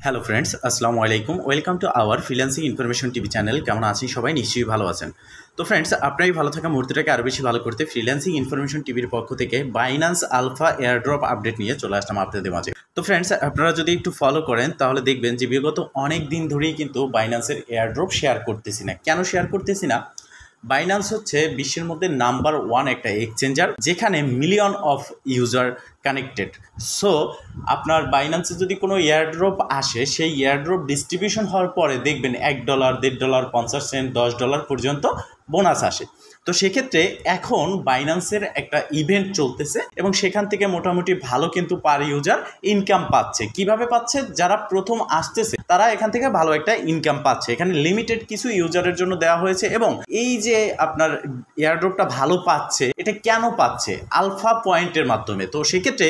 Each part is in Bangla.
হ্যালো ফ্রেন্ডস, আসসালামু আলাইকুম। Welcome to our freelancing information TV channel. কেমন আছেন সবাই? নিশ্চয়ই ভালো আছেন। তো ফ্রেন্ডস, আপনারই ভালো থাকা মুহূর্তটাকে আরও বেশি ভালো করতে ফ্রিল্যান্সিং ইনফরমেশন টিভির পক্ষ থেকে বাইন্যান্স আলফা এয়ারড্রপ আপডেট নিয়ে চলে আসলাম আপনাদের মাঝে। তো ফ্রেন্ডস, আপনারা যদি একটু ফলো করেন তাহলে দেখবেন যে বিগত অনেক দিন ধরেই কিন্তু বাইন্যান্সের এয়ারড্রপ শেয়ার করতেছি না। কেন শেয়ার করতেছি না? বাইন্যান্স হচ্ছে বিশ্বের মধ্যে নাম্বার 1 একটা এক্সচেঞ্জার, যেখানে million of user connected. So আপনার বাইন্যান্সে যদি কোনো এয়ারড্রপ আসে, সেই এয়ারড্রপ ডিস্ট্রিবিউশন হওয়ার পরে দেখবেন $1, $1.50, 50 সেন্ট, $10 পর্যন্ত বোনাস আসে। তো সেক্ষেত্রে এখন বাইন্যান্সের একটা ইভেন্ট চলতেছে এবং সেখান থেকে মোটামুটি ভালো কিন্তু পার ইউজার ইনকাম পাচ্ছে। কিভাবে পাচ্ছে? যারা প্রথম আসতেছে তারা এখান থেকে ভালো একটা ইনকাম পাচ্ছে। এখানে লিমিটেড কিছু ইউজারের জন্য দেওয়া হয়েছে এবং এই যে আপনার এয়ারড্রপটা ভালো পাচ্ছে, এটা কেন পাচ্ছে? আলফা পয়েন্টের মাধ্যমে। তো সেক্ষেত্রে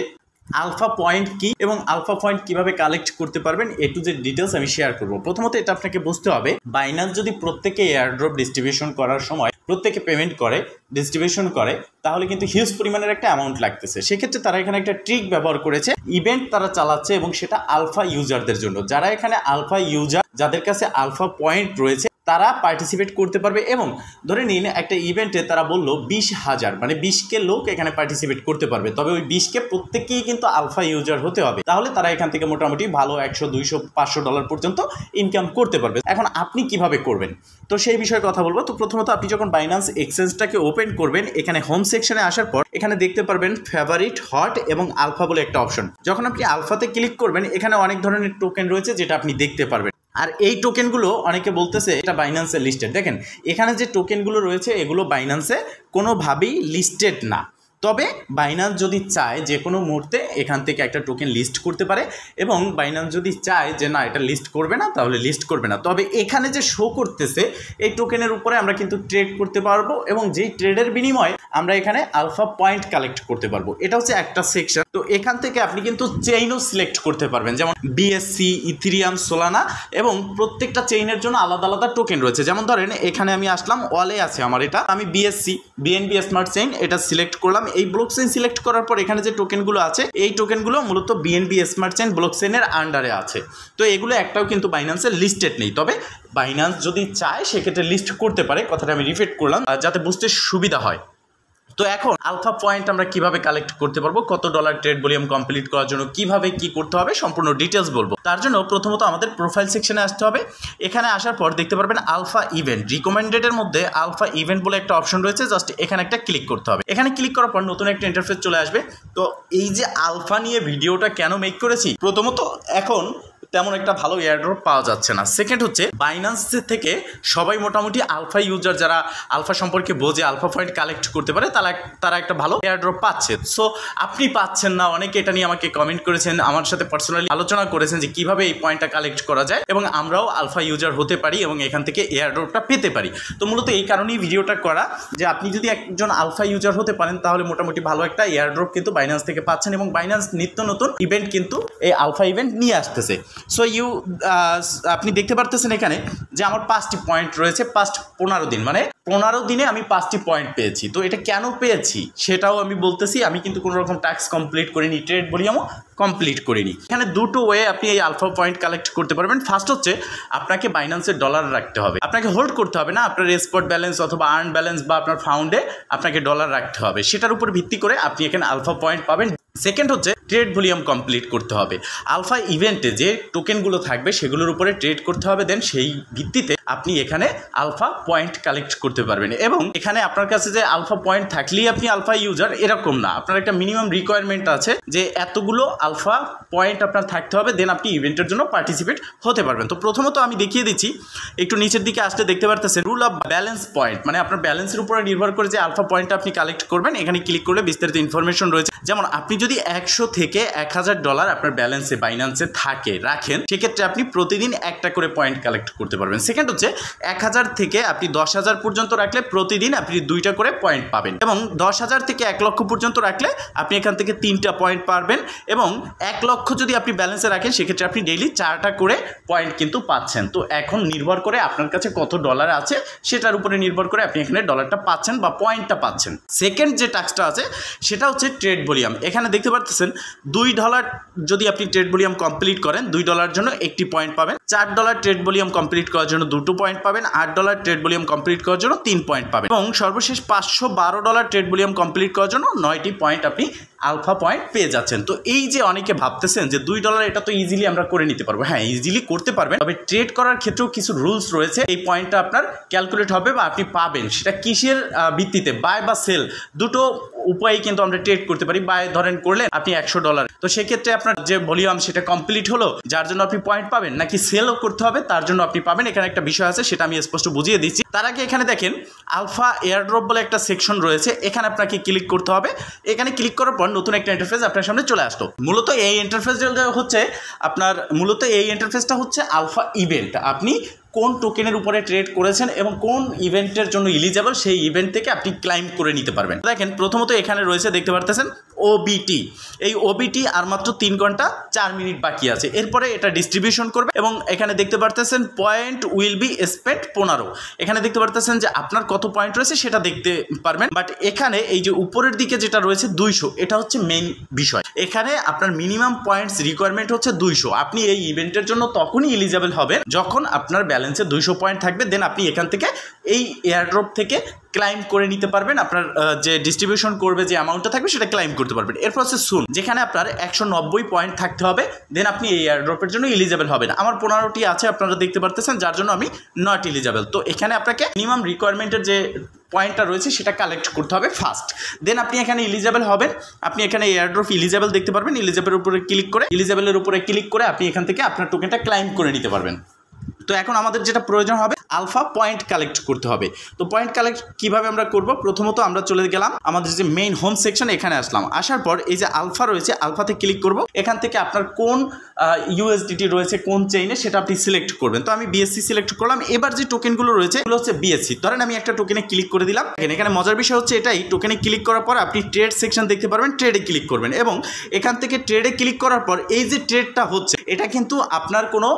আলফা পয়েন্ট কি এবং আলফা পয়েন্ট কিভাবে কালেক্ট করতে পারবেন, এ টু জেড ডিটেলস আমি শেয়ার করব। প্রথমত এটা আপনাকে বুঝতে হবে, বাইন্যান্স যদি প্রত্যেকে এয়ারড্রপ ডিস্ট্রিবিউশন করার সময় প্রত্যেকে পেমেন্ট করে, ডিস্ট্রিবিউশন করে, তাহলে কিন্তু হিউজ পরিমাণের একটা অ্যামাউন্ট লাগতেছে। সেক্ষেত্রে তারা এখানে একটা ট্রিক ব্যবহার করেছে, ইভেন্ট তারা চালাচ্ছে এবং সেটা আলফা ইউজারদের জন্য। যারা এখানে আলফা ইউজার, যাদের কাছে আলফা পয়েন্ট রয়েছে, তারা পার্টিসিপেট করতে পারবে। এবং ধরে নিন একটা ইভেন্টে তারা বললো 20,000 মানে 20K লোক এখানে পার্টিসিপেট করতে পারবে, তবে ওই 20K প্রত্যেকেই কিন্তু আলফা ইউজার হতে হবে। তাহলে তারা এখান থেকে মোটামুটি ভালো $100, $200, $500 পর্যন্ত ইনকাম করতে পারবে। এখন আপনি কিভাবে করবেন, তো সেই বিষয়ে কথা বলবো। তো প্রথমত আপনি যখন বাইন্যান্স এক্সচেঞ্জটাকে ওপেন করবেন, এখানে হোম সেকশনে আসার পর এখানে দেখতে পারবেন ফেভারিট, হট এবং আলফা বলে একটা অপশন। যখন আপনি আলফাতে ক্লিক করবেন, এখানে অনেক ধরনের টোকেন রয়েছে যেটা আপনি দেখতে পারবেন। আর এই টোকেনগুলো অনেকে বলতেছে এটা বাইন্যান্সে লিস্টেড। দেখেন এখানে যে টোকেনগুলো রয়েছে এগুলো বাইন্যান্সে কোনোভাবেই লিস্টেড না। তবে বাইন্যান্স যদি চায় যে কোনো মুহূর্তে এখান থেকে একটা টোকেন লিস্ট করতে পারে, এবং বাইন্যান্স যদি চায় যে না এটা লিস্ট করবে না, তাহলে লিস্ট করবে না। তবে এখানে যে শো করতেছে এই টোকেনের উপরে আমরা কিন্তু ট্রেড করতে পারবো এবং যেই ট্রেডের বিনিময়ে আমরা এখানে আলফা পয়েন্ট কালেক্ট করতে পারবো। এটা হচ্ছে একটা সেকশন। তো এখান থেকে আপনি কিন্তু চেইনও সিলেক্ট করতে পারবেন, যেমন বিএসসি, ইথেরিয়াম, সোলানা, এবং প্রত্যেকটা চেইনের জন্য আলাদা আলাদা টোকেন রয়েছে। যেমন ধরেন এখানে আমি আসলাম, ওয়ালে আছে আমার, এটা আমি বিএসসি, বিএনবি স্মার্ট চেইন, এটা সিলেক্ট করলাম। এই ব্লক চেইন সিলেক্ট করার পর এখানে যে টোকেনগুলো আছে, এই টোকেনগুলো মূলত বিএনবি স্মার্ট চেইন ব্লক চেইনের আন্ডারে আছে। তো এগুলো একটাও কিন্তু বাইন্যান্সের লিস্টেড নেই। তবে বাইন্যান্স যদি চায় সেক্ষেত্রে লিস্ট করতে পারে। কথাটা আমি রিপিট করলাম যাতে বুঝতে সুবিধা হয়। তো এখন আলফা পয়েন্ট আমরা কিভাবে কালেক্ট করতে পারবো, কত ডলার ট্রেড ভলিউম কমপ্লিট করার জন্য কিভাবে কি করতে হবে সম্পূর্ণ ডিটেলস বলবো। তার জন্য প্রথমত আমাদের প্রোফাইল সেকশনে আসতে হবে। এখানে আসার পর দেখতে পারবেন আলফা ইভেন্ট, রিকমেন্ডেডের মধ্যে আলফা ইভেন্ট বলে একটা অপশন রয়েছে। জাস্ট এখানে একটা ক্লিক করতে হবে। এখানে ক্লিক করার পর নতুন একটা ইন্টারফেস চলে আসবে। তো এই যে আলফা নিয়ে ভিডিওটা কেন মেক করেছি, প্রথমত এখন তেমন একটা ভালো এয়ারড্রপ পাওয়া যাচ্ছে না। সেকেন্ড হচ্ছে বাইন্যান্স থেকে সবাই মোটামুটি আলফা ইউজার, যারা আলফা সম্পর্কে বোঝে, আলফা পয়েন্ট কালেক্ট করতে পারে, তারা একটা ভালো এয়ারড্রপ পাচ্ছে। সো আপনি পাচ্ছেন না, অনেকে এটা নিয়ে আমাকে কমেন্ট করেছেন, আমার সাথে পার্সোনালি আলোচনা করেছেন যে কিভাবে এই পয়েন্টটা কালেক্ট করা যায় এবং আমরাও আলফা ইউজার হতে পারি এবং এখান থেকে এয়ারড্রপটা পেতে পারি। তো মূলত এই কারণেই ভিডিওটা করা, যে আপনি যদি একজন আলফা ইউজার হতে পারেন তাহলে মোটামুটি ভালো একটা এয়ারড্রপ কিন্তু বাইন্যান্স থেকে পাচ্ছেন, এবং বাইন্যান্স নিত্য নতুন ইভেন্ট কিন্তু এই আলফা ইভেন্ট নিয়ে আসতেছে। সো আপনি দেখতে পারতেছেন এখানে যে আমার 5টি পয়েন্ট রয়েছে। 15 দিন মানে 15 দিনে আমি 5টি পয়েন্ট পেয়েছি। তো এটা কেন পেয়েছি সেটাও আমি বলতেছি। আমি কিন্তু কোনো রকম টাস্ক কমপ্লিট করিনি, ট্রেড ভলিউমও কমপ্লিট করিনি। এখানে দুটো ওয়ে আপনি এই আলফা পয়েন্ট কালেক্ট করতে পারবেন। ফার্স্ট হচ্ছে আপনাকে বাইন্যান্সের ডলার রাখতে হবে, আপনাকে হোল্ড করতে হবে না। আপনার স্পট ব্যালেন্স অথবা আর্ন ব্যালেন্স বা আপনার ফাউন্ডে আপনাকে ডলার রাখতে হবে, সেটার উপর ভিত্তি করে আপনি এখানে আলফা পয়েন্ট পাবেন। সেকেন্ড হচ্ছে ট্রেড ভলিউম কমপ্লিট করতে হবে। আলফা ইভেন্টে যে টোকেনগুলো থাকবে সেগুলোর উপরে ট্রেড করতে হবে, দেন সেই ভিত্তিতে আপনি এখানে আলফা পয়েন্ট কালেক্ট করতে পারবেন। এবং এখানে আপনার কাছে যে আলফা পয়েন্ট থাকলেই আপনি আলফা ইউজার এরকম না, আপনার একটা মিনিমাম রিকোয়ারমেন্ট আছে যে এতগুলো আলফা পয়েন্ট আপনার থাকতে হবে, দেন আপনি ইভেন্টের জন্য পার্টিসিপেট হতে পারবেন। তো প্রথমত আমি দেখিয়ে দিচ্ছি, একটু নিচের দিকে আসতে দেখতে পারতেছেন রুল অফ ব্যালেন্স পয়েন্ট, মানে আপনার ব্যালেন্সের উপরে নির্ভর করে যে আলফা পয়েন্টটা আপনি কালেক্ট করবেন। এখানে ক্লিক করলে বিস্তারিত ইনফরমেশন রয়েছে। যেমন আপনি যদি 100 থেকে $1000 আপনার ব্যালেন্সে বাইন্যান্সে রাখেন, সেক্ষেত্রে আপনি প্রতিদিন একটা করে পয়েন্ট কালেক্ট করতে পারবেন। সেকেন্ড হচ্ছে 1000 থেকে আপনি 10,000 পর্যন্ত রাখলে প্রতিদিন আপনি 2টা করে পয়েন্ট পাবেন, এবং 10,000 থেকে 1 লক্ষ পর্যন্ত রাখলে আপনি এখান থেকে 3টা পয়েন্ট পাবেন, এবং 1 লক্ষ যদি আপনি ব্যালেন্সে রাখেন সেক্ষেত্রে আপনি ডেইলি 4টা করে পয়েন্ট কিন্তু পাচ্ছেন। তো এখন নির্ভর করে আপনার কাছে কত ডলার আছে সেটার উপরে নির্ভর করে আপনি এখানে ডলারটা পাচ্ছেন বা পয়েন্টটা পাচ্ছেন। সেকেন্ড যে টাস্কটা আছে সেটা হচ্ছে ট্রেড ভলিউম, এখানে দেখতে পাচ্ছেন $2 যদি আপনি ট্রেড ভলিউম কমপ্লিট করেন $2 জন্য 1টি পয়েন্ট পাবেন, $4 ট্রেড ভলিউম কমপ্লিট করার জন্য 2টো পয়েন্ট পাবেন, $8 ট্রেড ভলিউম কমপ্লিট করার জন্য 3 পয়েন্ট পাবেন এবং সর্বশেষ $512 ট্রেড ভলিউম কমপ্লিট করার জন্য 9টি পয়েন্ট আপনি আলফা পয়েন্ট পেয়ে যাচ্ছেন। তো এই যে অনেকে ভাবতেছেন যে $2 এটা তো ইজিলি আমরা করে নিতে পারবো, হ্যাঁ ইজিলি করতে পারবেন, তবে ট্রেড করার ক্ষেত্রেও কিছু রুলস রয়েছে। এই পয়েন্টটা আপনার ক্যালকুলেট হবে বা আপনি পাবেন, সেটা কিসের ভিত্তিতে, বাই বা সেল দুটো উপায়ে কিন্তু আমরা ট্রেড করতে পারি। বাই ধরেন করলেন আপনি $100, তো সেক্ষেত্রে আপনার যে ভলিউম সেটা কমপ্লিট হলো, যার জন্য আপনি পয়েন্ট পাবেন, নাকি সেলও করতে হবে তার জন্য আপনি পাবেন, এখানে একটা বিষয় আছে, সেটা আমি স্পষ্ট বুঝিয়ে দিচ্ছি। তার আগে এখানে দেখেন আলফা এয়ারড্রপ বলে একটা সেকশন রয়েছে, এখানে আপনাকে ক্লিক করতে হবে। এখানে ক্লিক করার পর নতুন একটা ইন্টারফেস আপনার সামনে চলে আসলো। মূলত এই ইন্টারফেসটা হচ্ছে আলফা ইভেন্ট। আপনি কোন টোকেনের উপরে ট্রেড করেছেন এবং কোন ইভেন্টের জন্য এলিজিবল, সেই ইভেন্ট থেকে আপনি ক্লাইম করে নিতে পারবেন। দেখেন প্রথমত এখানে রয়েছে, দেখতে পারতেছেন ওবিটি। এই ওবিটি আর মাত্র 3 ঘন্টা 4 মিনিট বাকি আছে, এরপরে এটা ডিস্ট্রিবিউশন করবে এবং এখানে দেখতে পারতেছেন পয়েন্ট উইল বি স্পেন্ট 15। এখানে দেখতে পারতেছেন যে আপনার কত পয়েন্ট রয়েছে সেটা দেখতে পারবেন, বাট এখানে এই যে উপরের দিকে যেটা রয়েছে 200, এটা হচ্ছে মেইন বিষয়। এখানে আপনার মিনিমাম পয়েন্টস রিকোয়ারমেন্ট হচ্ছে 200। আপনি এই ইভেন্টের জন্য তখনই এলিজিবল হবেন যখন আপনার ব্যালেন্সে 200 পয়েন্ট থাকবে, দেন আপনি এখান থেকে এই এয়ারড্রপ থেকে ক্লাইম করে নিতে পারবেন। আপনার যে ডিস্ট্রিবিউশন করবে যে অ্যামাউন্টটা থাকবে সেটা ক্লাইম করতে পারবেন। এরপর হচ্ছে সুন, যেখানে আপনার 190 পয়েন্ট থাকতে হবে, দেন আপনি এই এয়ারড্রপের জন্য এলিজিবল হবেন। আমার 15টি আছে আপনারা দেখতে পারতেছেন, যার জন্য আমি নট এলিজিবল। তো এখানে আপনাকে মিনিমাম রিকোয়ারমেন্টের যে পয়েন্টটা রয়েছে সেটা কালেক্ট করতে হবে ফার্স্ট, দেন আপনি এখানে এলিজিবল হবেন। আপনি এখানে এয়ারড্রপ এলিজিবল দেখতে পারবেন, এলিজিবলের উপরে ক্লিক করে আপনি এখান থেকে আপনার টোকেনটা ক্লাইম করে নিতে পারবেন। তো এখন আমাদের যেটা প্রয়োজন হবে, আলফা পয়েন্ট কালেক্ট করতে হবে। তো পয়েন্ট কালেক্ট কিভাবে আমরা করব, প্রথমত আমরা চলে গেলাম আমাদের যে মেইন হোম সেকশন, এখানে আসলাম। আসার পর এই যে আলফা রয়েছে, আলফাতে ক্লিক করব। এখান থেকে আপনার কোন ইউএসডিটি রয়েছে কোন চেইনে সেটা আপনি সিলেক্ট করবেন। তো আমি বিএসসি সিলেক্ট করলাম। এবার যে টোকেনগুলো রয়েছে এগুলো হচ্ছে বিএসসি। ধরেন আমি একটা টোকেনে ক্লিক করে দিলাম। এখানে মজার বিষয় হচ্ছে এটাই, টোকেনে ক্লিক করার পর আপনি ট্রেড সেকশন দেখতে পারবেন, ট্রেডে ক্লিক করবেন এবং এখান থেকে ট্রেডে ক্লিক করার পর এই যে ট্রেডটা হচ্ছে এটা কিন্তু আপনার কোনো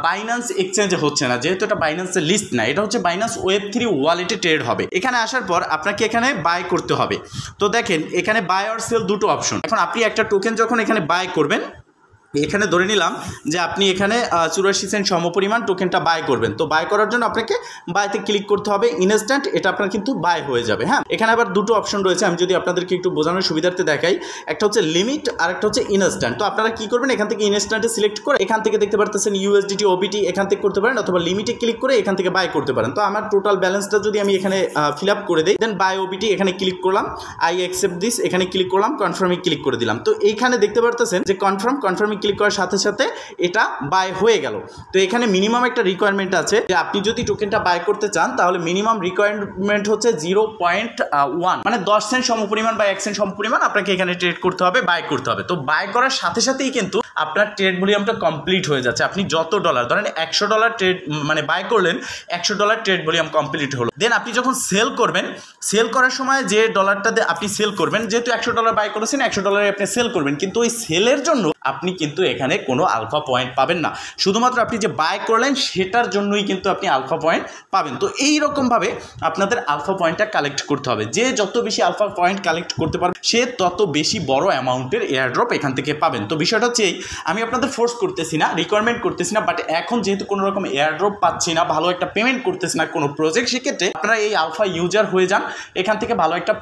বাইন্যান্স এক্সচেঞ্জে হচ্ছে না, যেহেতু এটা বাইন্যান্সের লিস্ট না, এটা হচ্ছে বাইন্যান্স Web3 ওয়ালেটে ট্রেড হবে। এখানে আসার পর আপনাকে এখানে বাই করতে হবে। তো দেখেন এখানে বাই অর সেল দুটো অপশন। এখন আপনি একটা টোকেন যখন এখানে বাই করবেন, এখানে ধরে নিলাম যে আপনি এখানে 84 সেন্ট সমপরিমাণ টোকেনটা বাই করবেন। তো বাই করার জন্য আপনাকে বাইতে ক্লিক করতে হবে, ইনস্ট্যান্ট এটা আপনার কিন্তু বাই হয়ে যাবে। হ্যাঁ, এখানে আবার দুটো অপশন রয়েছে, আমি যদি আপনাদেরকে একটু বোঝানোর সুবিধার্থে দেখাই। একটা হচ্ছে লিমিট আর একটা হচ্ছে ইনস্ট্যান্ট। তো আপনারা কি করবেন, এখান থেকে ইনস্ট্যান্টে সিলেক্ট করে এখান থেকে দেখতে পারতেছেন ইউএসডিটি ওবিটি এখান থেকে করতে পারেন, অথবা লিমিটে ক্লিক করে এখান থেকে বাই করতে পারেন। তো আমার টোটাল ব্যালেন্সটা যদি আমি এখানে ফিল আপ করে দিই, দেন বাই ওবিটি এখানে ক্লিক করলাম, আই অ্যাকসেপ্ট দিস এখানে ক্লিক করলাম, কনফার্মে ক্লিক করে দিলাম। তো এইখানে দেখতে পারতেছেন যে কনফার্মে ক্লিক করার সাথে সাথে এটা বাই হয়ে গেল। তো এখানে মিনিমাম একটা রিকোয়ারমেন্ট আছে যে আপনি যদি টোকেনটা বাই করতে চান তাহলে মিনিমাম রিকোয়ারমেন্ট হচ্ছে 0.1, মানে 10 সেন্ট সমপরিমাণ বা 1 সেন্ট সমপরিমাণ আপনাকে এখানে ট্রেড করতে হবে, বাই করতে হবে। তো বাই করার সাথে সাথেই কিন্তু আপনার ট্রেড ভলিউমটা কমপ্লিট হয়ে যাচ্ছে। আপনি যত ডলার ধরেন $100 ট্রেড মানে বাই করলেন, $100 ট্রেড ভলিউম কমপ্লিট হলো। দেন আপনি যখন সেল করবেন, সেল করার সময় যে ডলারটা আপনি সেল করবেন, যেহেতু $100 বাই করেছেন $100 আপনি সেল করবেন, কিন্তু ওই সেলের জন্য আপনি কিন্তু এখানে কোনো আলফা পয়েন্ট পাবেন না। শুধুমাত্র আপনি যে বাই করলেন সেটার জন্যই কিন্তু আপনি আলফা পয়েন্ট পাবেন। তো এইরকমভাবে আপনাদের আলফা পয়েন্টটা কালেক্ট করতে হবে। যে যত বেশি আলফা পয়েন্ট কালেক্ট করতে পারবে সে তত বেশি বড় অ্যামাউন্টের এয়ারড্রপ এখান থেকে পাবেন। তো বিষয়টা হচ্ছে এই, আমি আপনাদের ফোর্স করতেছি না, রিকোয়ারমেন্ট করতেছি না, বাট এখন যেহেতু কোনো রকম এয়ারড্রপ পাচ্ছি না, ভালো একটা পেমেন্ট করতেছি না কোনো প্রজেক্ট, সেক্ষেত্রে আপনারা এই আলফা ইউজার হয়ে যান। এখান থেকে ভালো একটা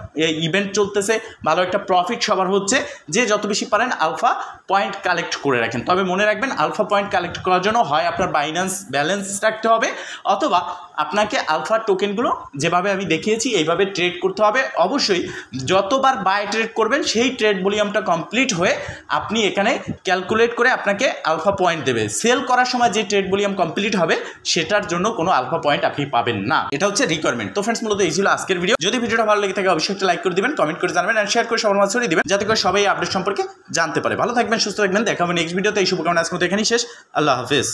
ইভেন্ট চলতেছে, ভালো একটা প্রফিট সবার হচ্ছে। যে যত বেশি পারেন আলফা পয়েন্ট কালেক্ট করে রাখেন। তবে মনে রাখবেন আলফা পয়েন্ট কালেক্ট করার জন্য হয় আপনার বাইন্যান্স ব্যালেন্স রাখতে হবে, অথবা আপনাকে আলফা টোকেনগুলো যেভাবে আমি দেখিয়েছি এইভাবে ট্রেড করতে হবে। অবশ্যই যতবার বাই ট্রেড করবেন সেই ট্রেড ভলিউমটা কমপ্লিট হয়ে আপনি এখানে ক্যালকুলেট করে আপনাকে আলফা পয়েন্ট দেবে। সেল করার সময় যে ট্রেড ভলিউম কমপ্লিট হবে সেটার জন্য কোনো আলফা পয়েন্ট আপনি পাবেন না। এটা হচ্ছে রিকোয়ারমেন্ট। তো ফ্রেন্ডস, মূলত এই ছিল আজকের ভিডিও। যদি ভিডিওটা ভালো লেগে থাকে অবশ্যই একটা লাইক করে দিবেন, কমেন্ট করে জানাবেন আর শেয়ার করে সবার মাঝে ছড়িয়ে দিবেন, যাতে করে সবাই আপডেট সম্পর্কে জানতে পারে। ভালো থাকবেন, সুস্থ থাকবেন, দেখা হবে নেক্সট ভিডিওতে। এই শুভকামনা আজকের মতো এখানেই শেষ। আল্লাহ হাফেজ।